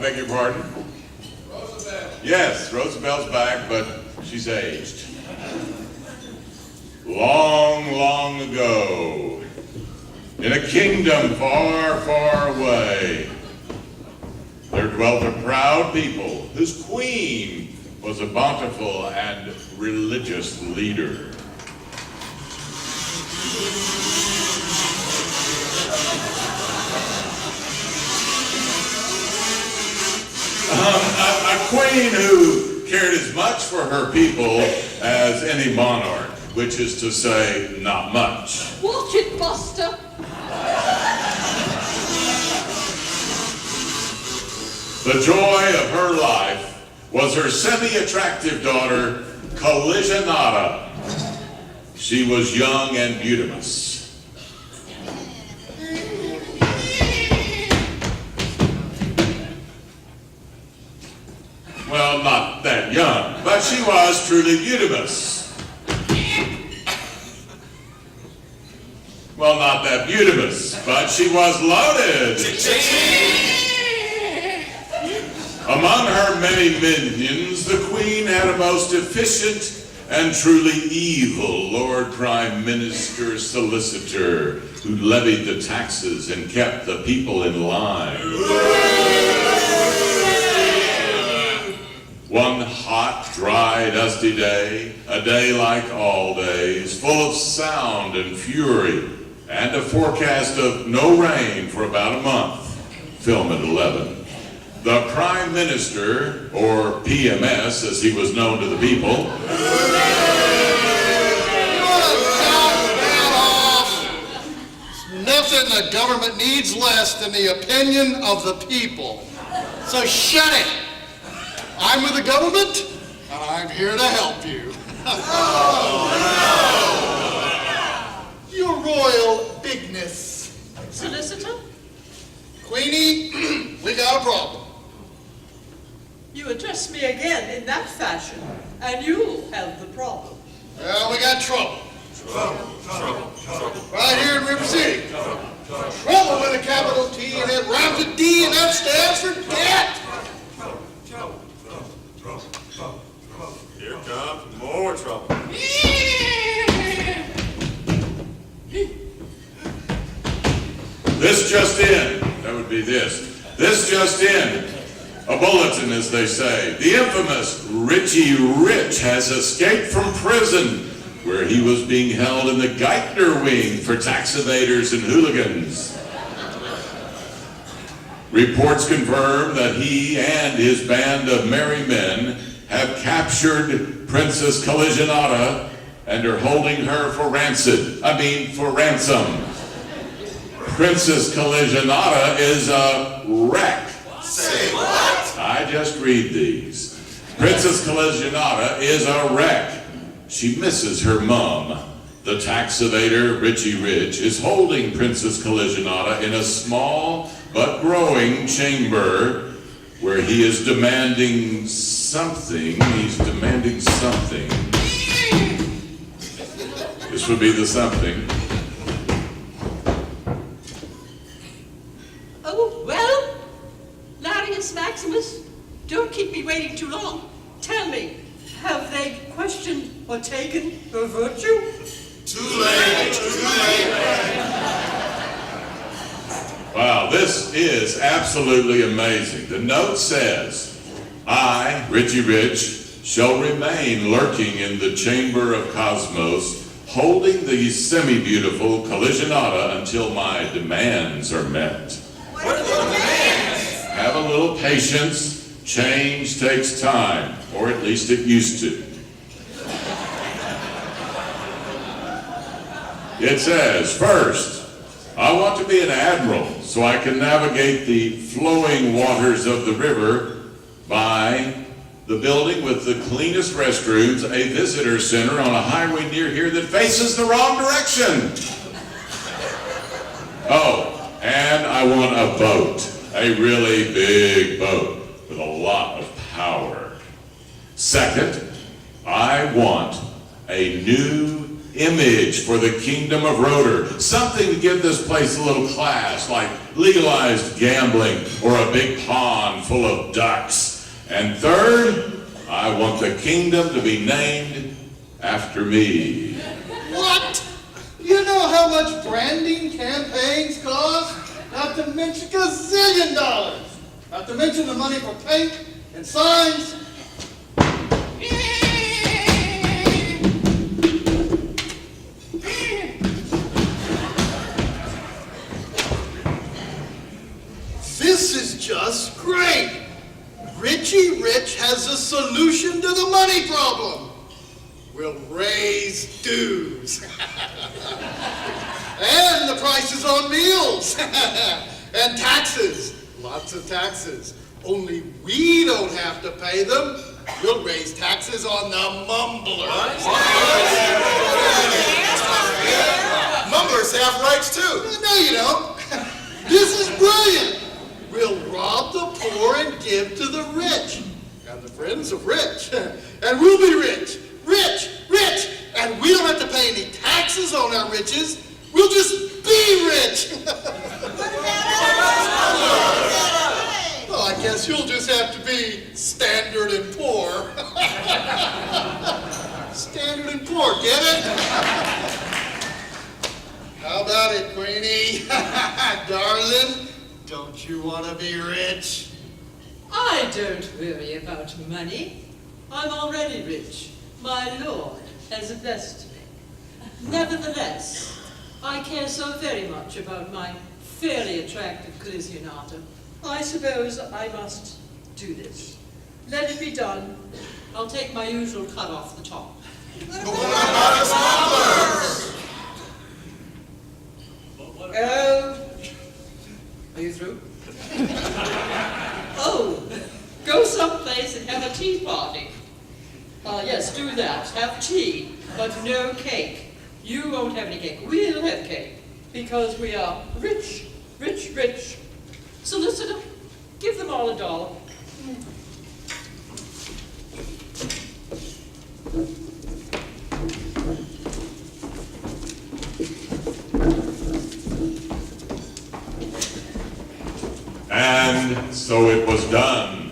beg your pardon? Roosevelt. Yes, Roosevelt's back, but she's aged. Long, long ago, in a kingdom far, far away, there dwelt a proud people whose queen was a bountiful and religious leader. A queen who cared as much for her people as any monarch, which is to say, not much. Watch it, Buster. The joy of her life was her semi-attractive daughter, Collisionata. She was young and beauteous. Well, not that young, but she was truly beauteous. Well, not that beauteous, but she was loaded. Among her many minions, the Queen had a most efficient and truly evil Lord Prime Minister Solicitor who levied the taxes and kept the people in line. One hot, dry, dusty day, a day like all days, full of sound and fury, and a forecast of no rain for about a month. Film at 11. The Prime Minister, or PMS as he was known to the people, Nothing the government needs less than the opinion of the people. So shut it. I'm with the government, and I'm here to help you. Your royal bigness. Solicitor, Queenie, we got a problem. you address me again in that fashion, and you'll have the problem. Well, we got trouble. Right here in River City. Trouble with a capital T, and it rhymes with D, and that stands for debt. Here comes more trouble. this just in, that would be this. This just in, a bulletin as they say. The infamous Richie Rich has escaped from prison where he was being held in the Geithner wing for tax evaders and hooligans. Reports confirm that he and his band of merry men have captured Princess Collisionata and are holding her for ransom. Princess Collisionata is a wreck. Say what? I just read these. Princess Collisionata is a wreck. She misses her mom. The tax evader, Richie Rich, is holding Princess Collisionata in a small but growing chamber where he is demanding something. He's demanding something. This would be the something. Oh, well, Larius Maximus, don't keep me waiting too long. Tell me, have they questioned or taken her virtue? Too late. Wow, this is absolutely amazing. The note says, I, Richie Rich, shall remain lurking in the chamber of cosmos, holding the semi-beautiful Collisionata until my demands are met. What are the demands? Have a little patience. Change takes time, or at least it used to. It says, first, I want to be an admiral so I can navigate the flowing waters of the river by the building with the cleanest restrooms, a visitor center on a highway near here that faces the wrong direction. Oh, and I want a boat, a really big boat with a lot of power. Second, I want a new image for the kingdom of Rotor. Something to give this place a little class, like legalized gambling or a big pond full of ducks. And third, I want the kingdom to be named after me. What? You know how much branding campaigns cost? Not to mention gazillion dollars. Not to mention the money for paint and signs. This is just great. Richie Rich has a solution to the money problem. We'll raise dues. And the prices on meals. And taxes. Lots of taxes. Only we don't have to pay them. We'll raise taxes on the mumblers. Mumblers have rights too. No, you don't. This is brilliant. We'll rob the poor and give to the rich. And the friends of rich. And we'll be rich. Rich, rich. And we don't have to pay any taxes on our riches. We'll just be rich. Well, I guess you'll just have to be standard and poor. Standard and poor, get it? How about it, Queenie? Darling, don't you want to be rich? I don't worry about money. I'm already rich. My Lord has blessed me. Nevertheless, I care so very much about my fairly attractive Collisionata. I suppose I must do this. Let it be done. I'll take my usual cut off the top. Are you through? Oh, go someplace and have a tea party. Yes, do that. Have tea, but no cake. You won't have any cake. We'll have cake, because we are rich, rich, rich. Solicitor, give them all $1. And so it was done.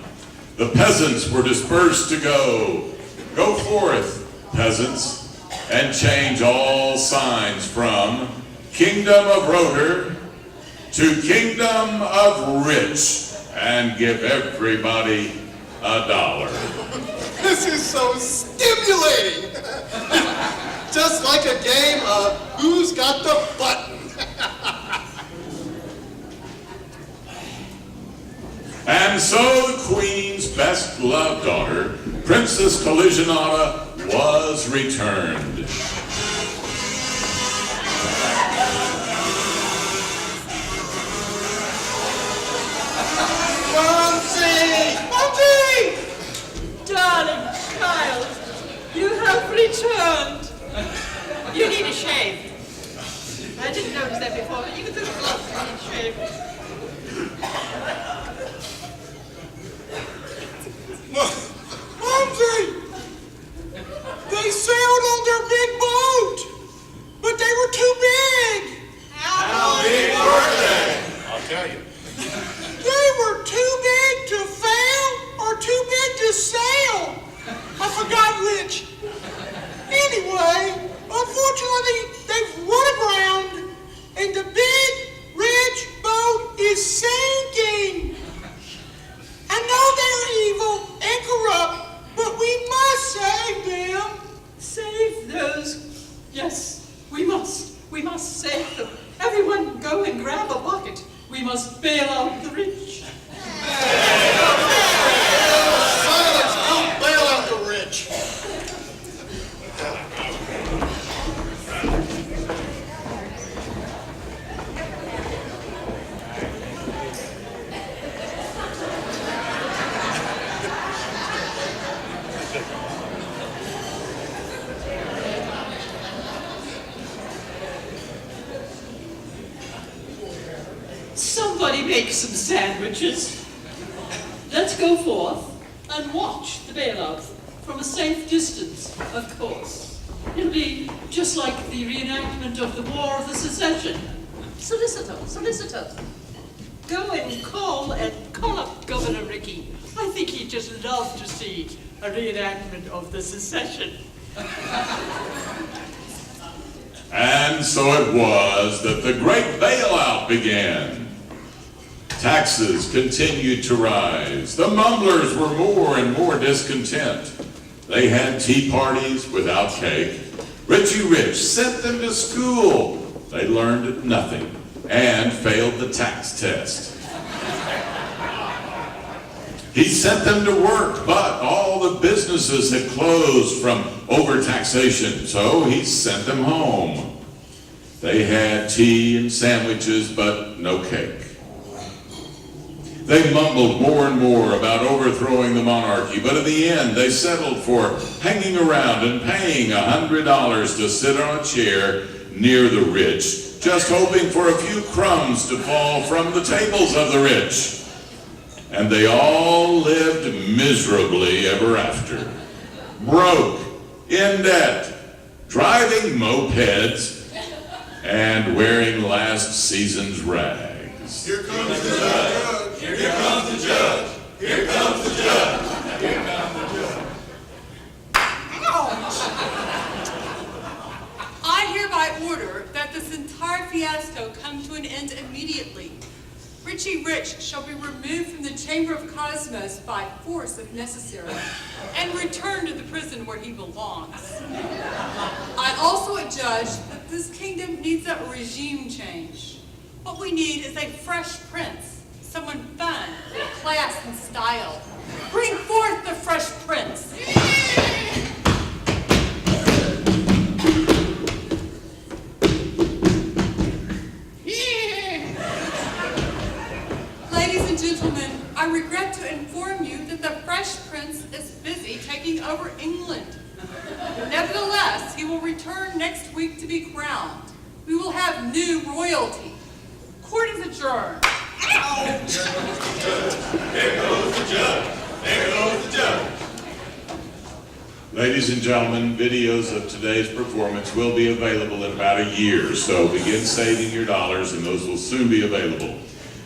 The peasants were dispersed to go. Go forth, peasants, and change all signs from Kingdom of Rotor to Kingdom of Rich, and give everybody $1. This is so stimulating. Just like a game of who's got the button. And so the Queen's best-loved daughter, Princess Collisionata, was returned. Momsy! Darling child, you have returned. You need a shave. I didn't notice that before, but even through the gloves, you need a shave. Mumsy! They sailed on their big boat, but they were too big. How big were they? I'll tell you. They were too big to fail or too big to sail. I forgot which. Anyway, unfortunately, they've run aground, and the big, rich boat is sinking. I know they're evil and corrupt, but we must save them. Save those. Yes, we must. We must save them. Everyone go and grab a bucket. We must bail out the rich. Silence, don't bail out the rich. Somebody make some sandwiches. Let's go forth and watch the bailout from a safe distance, of course. It'll be just like the reenactment of the War of the Secession. Solicitor, go and call up Governor Rickey. I think he'd just love to see a reenactment of the Secession. And so it was that the great bailout began. Taxes continued to rise. The mumblers were more and more discontent. They had tea parties without cake. Richie Rich sent them to school. They learned nothing and failed the tax test. He sent them to work, but all the businesses had closed from overtaxation, so he sent them home. They had tea and sandwiches, but no cake. They mumbled more and more about overthrowing the monarchy, but in the end they settled for hanging around and paying $100 to sit on a chair near the rich, just hoping for a few crumbs to fall from the tables of the rich. And they all lived miserably ever after. Broke, in debt, driving mopeds, and wearing last season's rags. Here comes the judge. Here comes the judge. Here comes the judge. Here comes the judge. I hereby order that this entire fiasco come to an end immediately. Richie Rich shall be removed from the chamber of Cosmos by force if necessary, and returned to the prison where he belongs. I also adjudge that this kingdom needs a regime change. What we need is a fresh prince, someone fun, class, and style. Bring forth the fresh prince. Ladies and gentlemen, I regret to inform you that the Fresh Prince is busy taking over England. Nevertheless, he will return next week to be crowned. We will have new royalty. Court is adjourned. There goes the judge. There goes the judge. Ladies and gentlemen, videos of today's performance will be available in about a year, so begin saving your dollars and those will soon be available.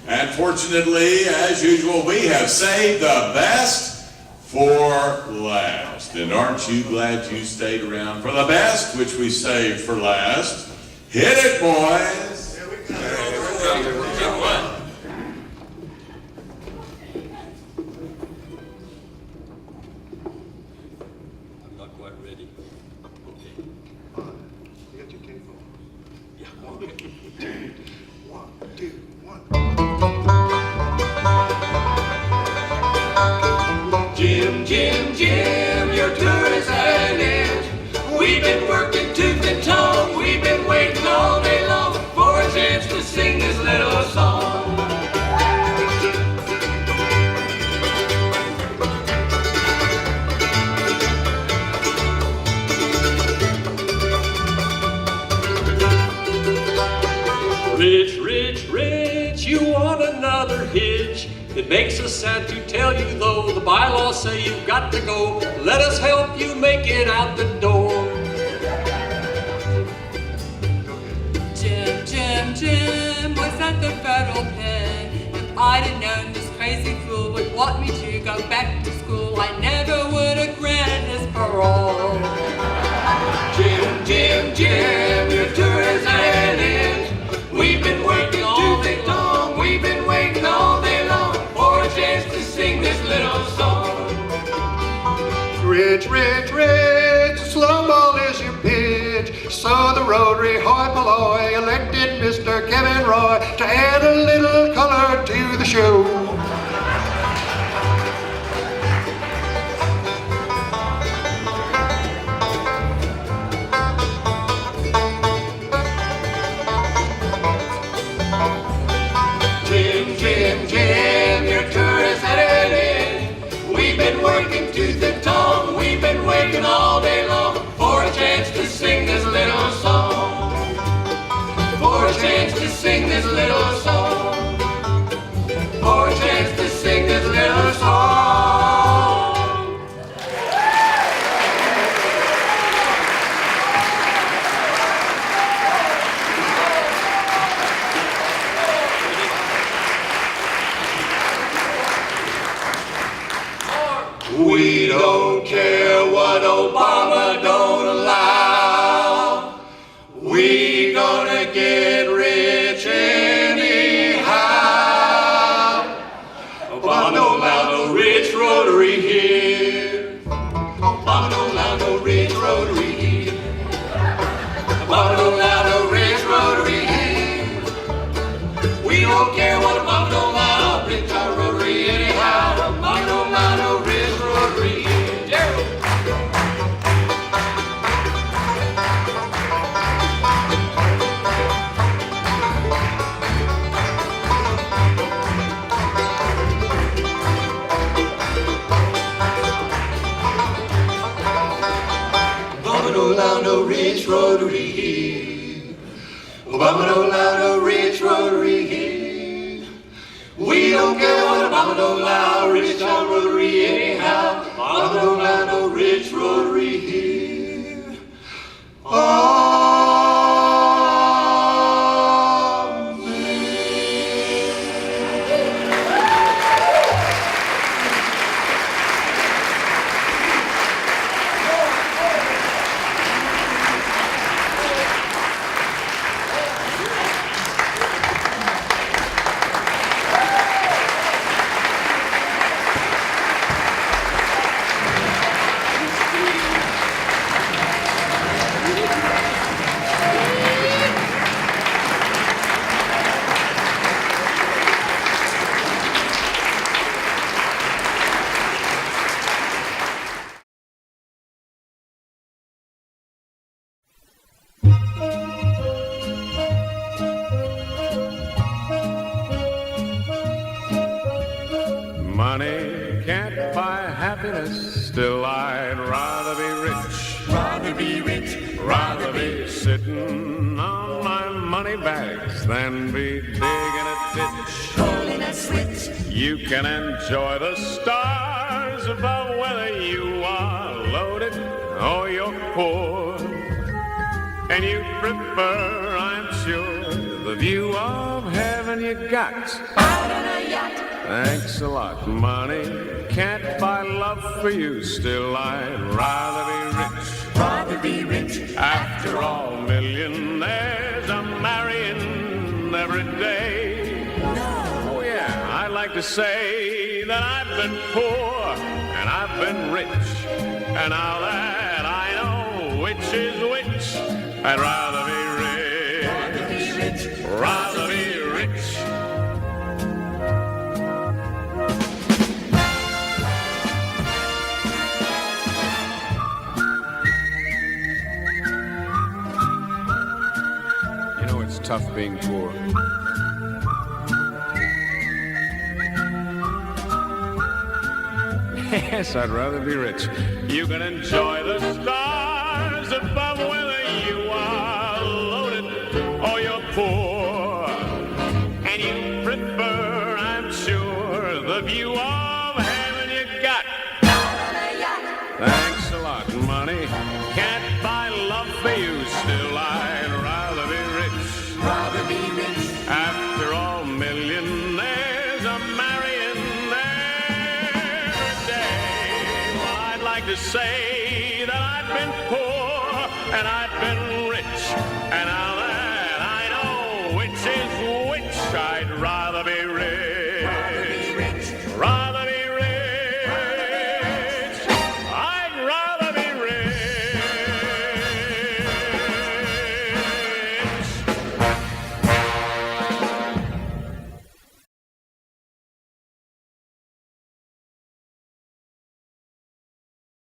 And fortunately, as usual, we have saved the best for last. And aren't you glad you stayed around for the best, which we saved for last? Hit it, boys! Here we go. Good one. I'm not quite ready. You got your cake on? Yeah. 1, 2, 1. Jim, Jim, Jim, your tour is at an end. We've been working tooth and tongue. We've been waiting all day long for a chance to sing this little song. Rich, rich, rich, you want another hitch? It makes us sad to tell you, though the bylaws say you've got to go. Let us help you make it out the door. Jim, Jim, Jim, was at the federal pen. If I'd have known this crazy fool would want me to go back to school, I never would have granted his parole. Jim, Jim, Jim, your tour is at an end. We've been working tooth and tongue. We've been waiting all day long for a chance to sing this little song. Rich, rich, rich, slow ball is your pitch. So the Rotary hoi polloi elected Mr. Kevin Roy to add a little color to the show. Jim, Jim, Jim, your tour is at an end. We've been working tooth and tongue. We've been waiting all day long for a chance to sing this little song. For a chance to sing this little song. For a chance to sing this little song. Rotary Heat. Mama don't allow no rich Rotary Heat. We don't care what Mama don't allow, rich our Rotary anyhow. Mama don't allow no rich Rotary Heat. Yeah. Mama don't allow no rich Rotary Heat. Mama don't allow no rich Rotary Heat. We don't care what Mama don't allow, rich our Rotary anyhow. Mama don't allow no rich Rotary Heat. Money can't buy happiness, still I'd rather be rich. Rather be rich, Rather be sitting on my money bags than be digging a ditch. pulling a switch. You can enjoy the stars above whether you are loaded or you're poor. And you prefer, I'm sure, the view of heaven you got. Out on a yacht. Thanks a lot. Money can't buy love for you, still I'd rather be rich. Rather be rich. After all, millionaires are marrying every day. Oh yeah, I like to say that I've been poor and I've been rich. And now that I know which is which, I'd rather be rich. Rather be rich. Rather be rich. You know, it's tough being poor. Yes, I'd rather be rich. You can enjoy the stars above whether you are loaded or you're poor. And you prefer, I'm sure, the view of heaven you got. Thanks a lot, money can't buy love for you, still I'd rather be rich. Rather be rich. After all, millionaires are marrying every day. Well, I'd like to say that I've been poor and I've been rich, and now that I know which is which, I'd rather be rich.